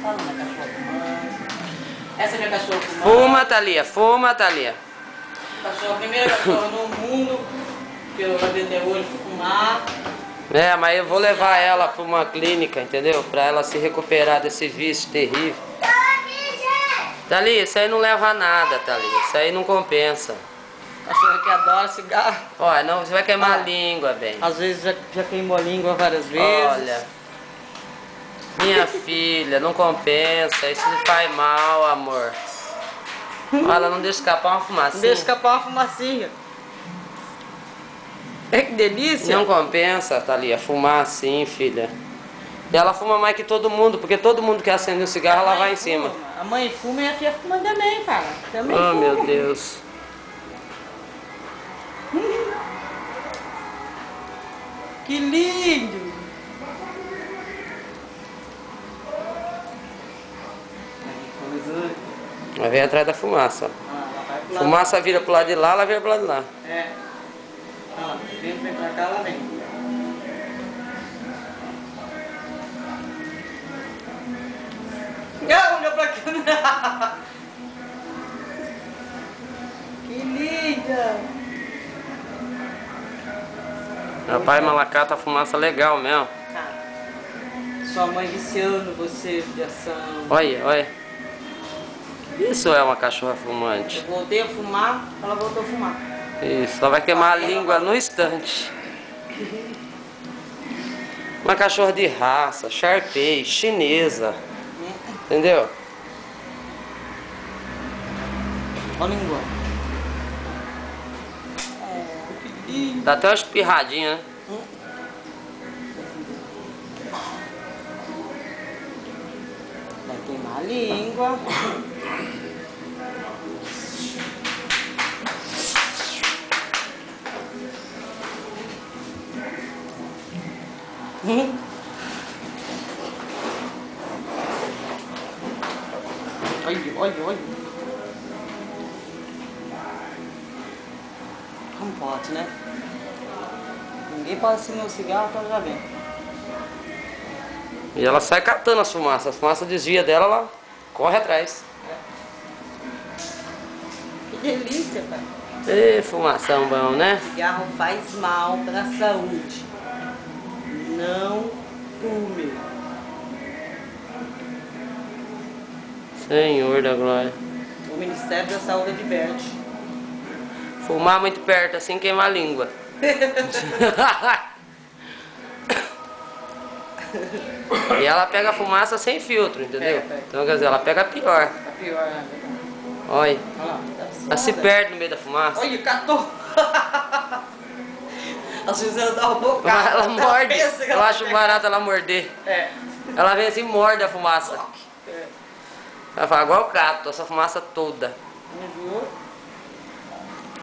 falando, a cachorra fumando. Essa é minha cachorra fumando. Fuma, Thalia, fuma, Thalia. A primeira cachorra no mundo que eu vai vender hoje pra fumar. É, mas eu vou levar ela pra uma clínica, entendeu? Pra ela se recuperar desse vício terrível. Thalia, isso aí não leva a nada, Thalia. Isso aí não compensa. Cachorra que adora cigarro. Olha, não, você vai queimar a língua, bem. Às vezes já queimou a língua várias vezes. Olha, minha filha, não compensa. Isso faz mal, amor. Olha, não deixa escapar uma fumacinha. Deixa escapar uma fumacinha. É que delícia. Não compensa, Thalia, fumar assim, filha. E ela fuma mais que todo mundo, porque todo mundo que acende um cigarro, ela vai em cima. A mãe fuma e a filha fuma também, cara. Também Oh, fuma. meu Deus. Que lindo. Vai vir atrás da fumaça. Ah, Fumaça vira pro lado de lá, ela vira pro lado de lá. É. Ah, vem pra cá, ela vem. Ah, olhou pra cá. Que linda. Rapaz, malacata a fumaça legal mesmo. Cara, sua mãe viciando você de ação. Olha, olha. Isso é uma cachorra fumante. Eu voltei a fumar, ela voltou a fumar. Isso, ela vai queimar a língua no instante. Uma cachorra de raça, Shar-Pei, chinesa. Entendeu? Olha a língua. Que lindo. Dá até uma espirradinha, né? Vai queimar a língua. Olha. Não pode, né? Ninguém pode acender um cigarro, então já vem. E ela sai catando as fumaças. A fumaça desvia dela, ela corre atrás. Que delícia, cara. Ê, fumação bom, né? Cigarro faz mal para a saúde. Não fume. Senhor da glória. O Ministério da Saúde adverte. Fumar muito perto assim queima a língua. E ela pega a fumaça sem filtro, entendeu? Pega. Então quer dizer, ela pega a pior. Tá pior, né? Olha. Olha lá, Ela se perde no meio da fumaça. Olha, catou. Às vezes ela dá uma bocada. Ela morde. Pensa que Eu ela acho pega. barato ela morder. É. Ela vem assim e morde a fumaça. É. Ela fala, igual o gato, essa fumaça toda. Viu?